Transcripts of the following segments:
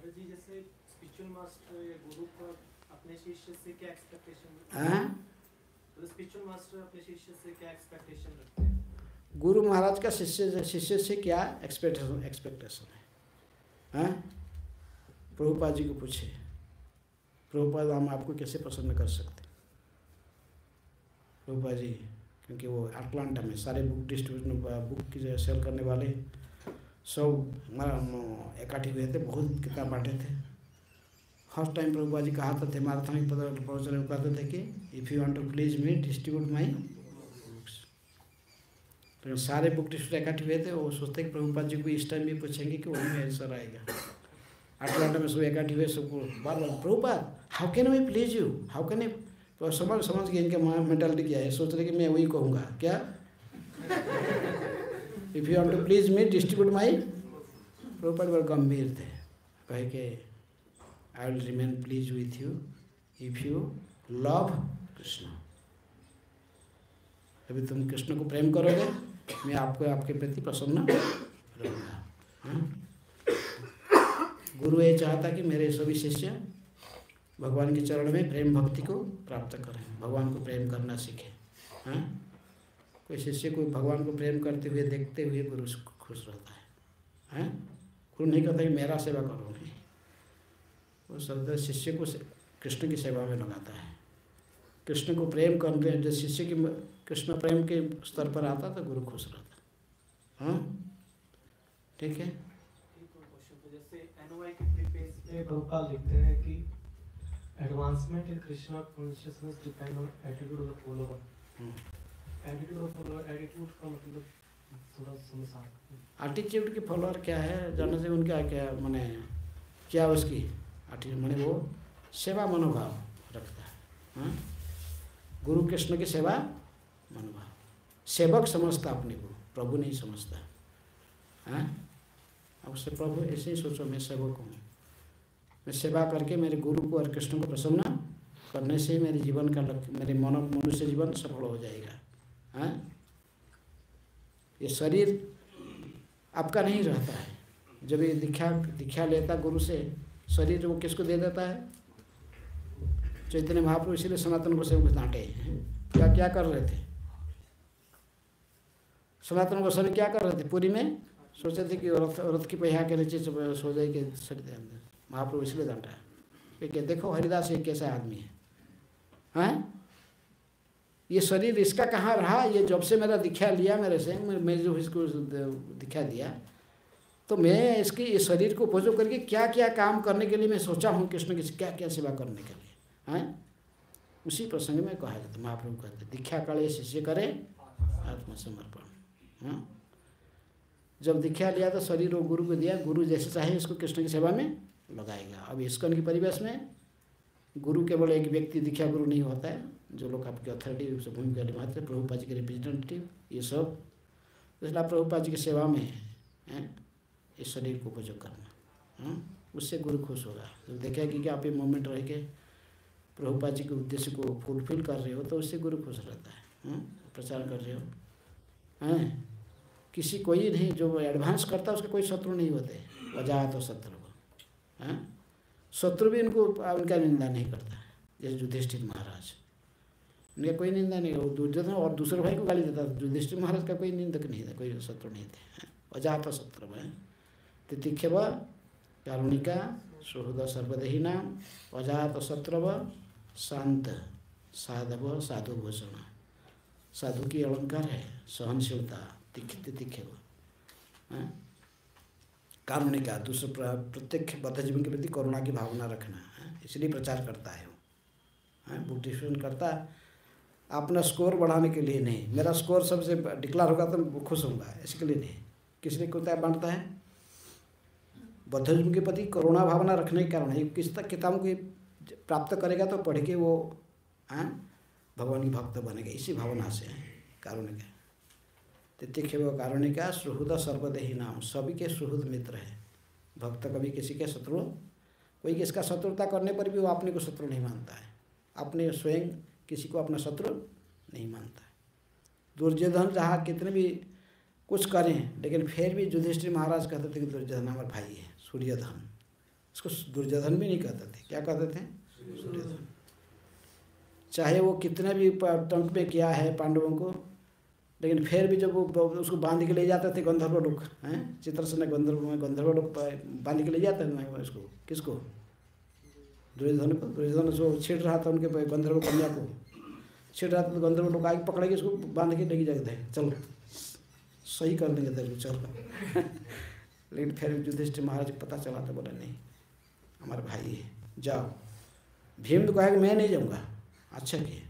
पंडित जी जैसे spiritual master या गुरु का अपने शिष्य से क्या एक्सपेक्टेशन हाँ, तो स्पिरिचुअल मास्टर अपने शिष्य से क्या एक्सपेक्टेशन रखते हैं? गुरु महाराज का शिष्य से क्या एक्सपेक्टेशन है? हाँ, प्रभुपाद जी को पूछे, प्रभुपाद हम आपको कैसे प्रसन्न कर सकते? प्रभुपाद जी, क्योंकि वो अटलांटा में सारे बुक डिस्ट्रीब्यूशन बुक की सेल करने वाले सब इकट्ठे हुए थे, बहुत किताब बांटे थे। फर्स्ट टाइम प्रभुपाद जी कहा थे मैराथन प्रवचन कहते थे कि if you want to please me distribute my books. तो सारे बुक डिस्ट्रीब्यूटर इकट्ठे हुए थे, वो सोचते कि प्रभुपाद जी को इस टाइम भी पूछेंगे कि वही में आंसर आएगा। अटलांटा में सब इकट्ठे हुए, सबको बार बार Prabhupada how can we please you, how can you, तो समझ गए इनके मेंटालिटी क्या है, सोच रहे कि मैं वही कहूँगा क्या, if you want to please me distribute my. Prabhupada बड़े गंभीर थे, कहे कि I will remain please with you if you love Krishna. अभी तुम कृष्ण को प्रेम करोगे, मैं आपको आपके प्रति प्रसन्न रहूँगा। हाँ? गुरु ये चाहता कि मेरे सभी शिष्य भगवान के चरण में प्रेम भक्ति को प्राप्त करें, भगवान को प्रेम करना सीखें। हाँ? कोई शिष्य को भगवान को प्रेम करते हुए देखते हुए गुरु खुश रहता है। हाँ? गुरु नहीं कहता कि मेरा सेवा करो, नहीं, वो सब शिष्य को कृष्ण की सेवा में लगाता है। कृष्ण को प्रेम करते हैं, जब शिष्य की कृष्ण प्रेम के स्तर पर आता तो गुरु खुश रहता। हाँ, ठीक है। जैसे एनओआई के प्रीपेज पे प्रभुपाद लिखते हैं कि advancement in Krishna consciousness depend on attitude of the follower. Attitude of follower, attitude का मतलब थोड़ा समझा। एटीट्यूड की फॉलोअर क्या है जानने से उनका क्या माने, क्या उसकी एटीट्यूड माने वो सेवा मनोभाव रखता है। हाँ? गुरु कृष्ण की सेवा मनोभाव, सेवक समझता अपने को, प्रभु नहीं समझता। हाँ? अब उससे प्रभु ऐसे ही सोचो, मैं सेवक हूँ, मैं सेवा करके मेरे गुरु को और कृष्ण को प्रसन्न करने से मेरे जीवन का लक्ष्य, मेरे मनुष्य जीवन सफल हो जाएगा। हाँ? ये शरीर आपका नहीं रहता है। जब ये दीक्षा लेता गुरु से, शरीर वो किसको दे देता है? चैतन्य महाप्रभु इसीलिए सनातन गोस्वामी को डांटे। क्या क्या कर रहे थे सनातन गोस्वामी, क्या कर रहे थे? पूरी में सोचे थे कि रथ की पहिया के नीचे सो जाए के शरीर अंदर। महाप्रभु इसलिए डांटा है कि देखो हरिदास ये कैसा आदमी है। हैं? ये शरीर इसका कहाँ रहा? ये जब से मेरा दीक्षा लिया मेरे से, मैं जो इसको दीक्षा दिया, तो मैं इसकी इस शरीर को उपयोग करके क्या क्या काम करने के लिए मैं सोचा हूँ, कृष्ण की क्या क्या सेवा करने के लिए। हैं? उसी प्रसंग में कहा जाता, महाप्रभु कहते दीक्षा काले शिष्य करे आत्मसमर्पण। हाँ? जब दीक्षा लिया तो शरीर वो गुरु को दिया, गुरु जैसे चाहे इसको कृष्ण की सेवा में लगाएगा। अब इस्कॉन की परिवेश में गुरु केवल एक व्यक्ति दीक्षा गुरु नहीं होता है, जो लोग आपकी अथॉरिटी रूप से भूमिका निभाते हैं, प्रभुपाद जी के रिप्रेजेंटेटिव, ये सब। इसलिए प्रभुपाद जी की सेवा में है इस शरीर को उपयोग करना। हाँ? उससे गुरु खुश होगा। तो देखेगा कि आप ये मोमेंट रह के प्रभुपाद जी के उद्देश्य को फुलफिल कर रहे हो, तो उससे गुरु खुश रहता है। हाँ? प्रचार कर रहे हो। हैं? किसी कोई नहीं जो एडवांस करता उसके कोई शत्रु नहीं होते, अजात और शत्रु। हाँ? शत्रु भी उनको उनका निंदा नहीं करता है, जैसे युधिष्ठिर महाराज, उनका कोई निंदा नहीं। वो दुर्योधन और दूसरे भाई को गाली देता था, युधिष्ठिर महाराज का कोई निंदक नहीं था, कोई शत्रु नहीं थे। अजात और शत्रु है तिथिक्षव कारुणिका सुहृद सर्वदेहिना अजात शत्रव शांत साधव साधु भूषण। साधु की अलंकार है सहनशीलता, तिथिक्षव, कारुणिका, दूसरे प्रत्येक बद्धजीवन के प्रति करुणा की भावना रखना है, इसलिए प्रचार करता है वो। बुक डिस्ट्रीब्यूशन करता है अपना स्कोर बढ़ाने के लिए नहीं, मेरा स्कोर सबसे डिक्लेयर होगा तो मैं खुश होऊंगा, इसके लिए नहीं। किस लिए किताब बांटता है? बद्धजीवन के प्रति करुणा भावना रखने के कारण है। किस तक किताबों को प्राप्त करेगा तो पढ़ के वो भगवान की भक्त बनेगा, इसी भावना से है कारुणिका। तिथिक्षव कारुणिका सुहृद सर्वदेही नाम, सभी के सुहृद मित्र है। भक्त कभी किसी के शत्रु, कोई किसका शत्रुता करने पर भी वो अपने को शत्रु नहीं मानता है, अपने स्वयं किसी को अपना शत्रु नहीं मानता है। दुर्योधन जहाँ कितने भी कुछ करें, लेकिन फिर भी युधिष्ठिर महाराज कहते थे कि दुर्योधन हमारा भाई है, सूर्यधन, उसको दुर्योधन भी नहीं कहते थे। क्या कहते थे? दुर्योधन। चाहे वो कितने भी टंक में किया है पांडवों को, लेकिन फिर भी जब वो उसको बांध के ले जाते थे गंधर्व लोग, हैं, चित्रसेन गंधर्व लोग बांध के ले जाते थे ना उसको। किसको? दुर्योधन को। दुर्योधन जो छेड़ रहा था उनके गंधर्व कन्या को छेड़ रहा था, तो गंधर्व लोग आगे पकड़ेंगे इसको, बांध के लेके जाते थे, चलो सही कर देंगे तेरे को, चलो। लेकिन फिर युधिष्ठिर महाराज को पता चला तो बोले नहीं, हमारा भाई है, जाओ। भीम तो कहा कि मैं नहीं जाऊँगा। अच्छा किए,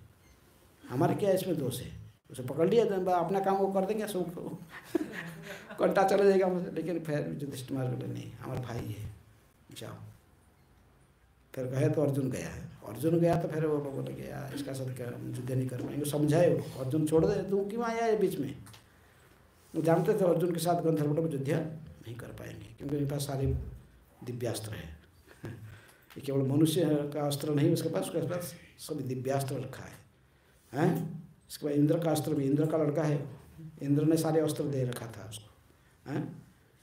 हमारे क्या इसमें दोष है? उसे पकड़ लिया तो अपना काम वो कर देंगे, सब कंटा चला जाएगा मुझे। लेकिन फिर युधिष्ठिर महाराज बोले नहीं, हमारा भाई है, जाओ। फिर कहे तो अर्जुन गया है। अर्जुन गया तो फिर वो लोग बोले कि यार इसका साथ क्या युद्ध नहीं कर पाएंगे, समझाए वो। अर्जुन छोड़ दे, तू क्यों आया है बीच में? वो जानते थे अर्जुन के साथ गंधर्व लोग युद्ध नहीं कर पाएंगे, क्योंकि उनके पास सारे दिव्यास्त्र है। ये केवल मनुष्य का अस्त्र नहीं, उसके पास सभी दिव्यास्त्र रखा है, हैं। इसके बाद इंद्र का अस्त्र भी, इंद्र का लड़का है, इंद्र ने सारे अस्त्र दे रखा था उसको, हैं।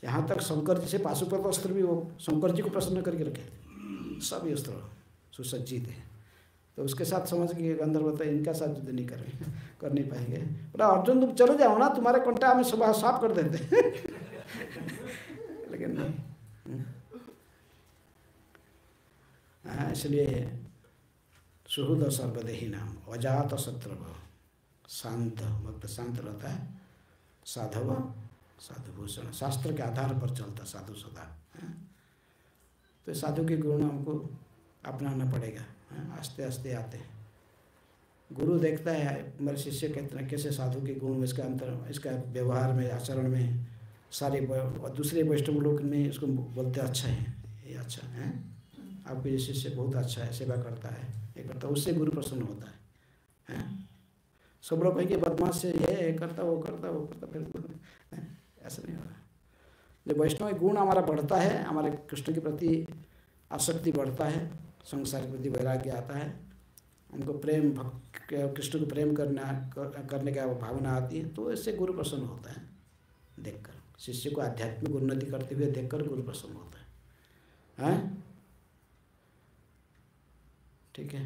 यहाँ तक शंकर जी से पाशुपत अस्त्र भी वो शंकर जी को प्रसन्न करके रखे, सभी अस्त्र सुसज्जित है। तो उसके साथ समझ के गंधर्व होता है, इनका साथ युद्ध नहीं कर नहीं पाएंगे। बोला अर्जुन तुम चलो जाओ ना, तुम्हारे कंटा हमें सुबह साफ कर देते। लेकिन नहीं। इसलिए सुहृद सर्वदेही नाम अजात शत्रु शांत भक्त, शांत रहता है, साधव साधुभूषण, शास्त्र के आधार पर चलता साधु सदा। तो साधु के गुण हमको अपनाना पड़ेगा, आस्ते आस्ते आते हैं। गुरु देखता है मेरे शिष्य कितना कैसे साधु के गुण में, इसका अंतर, इसका व्यवहार में, आचरण में, सारे दूसरे वैष्णव लोग में इसको बोलते अच्छा है, ये अच्छा है, आपके ये शिष्य बहुत अच्छा है, सेवा करता है, ये करता है, उससे गुरु प्रसन्न होता है। सब लोग कहेंगे बदमाश से ये करता वो करता, फिर ऐसा नहीं होगा। जब वैष्णव गुण हमारा बढ़ता है, हमारे कृष्ण के प्रति आसक्ति बढ़ता है, संसार के प्रति वैराग्य आता है, उनको प्रेम कृष्ण को प्रेम करने का भावना आती है, तो इससे गुरु प्रसन्न होता है। देखकर शिष्य को आध्यात्मिक उन्नति करते हुए देखकर गुरु प्रसन्न होता है। ठीक है।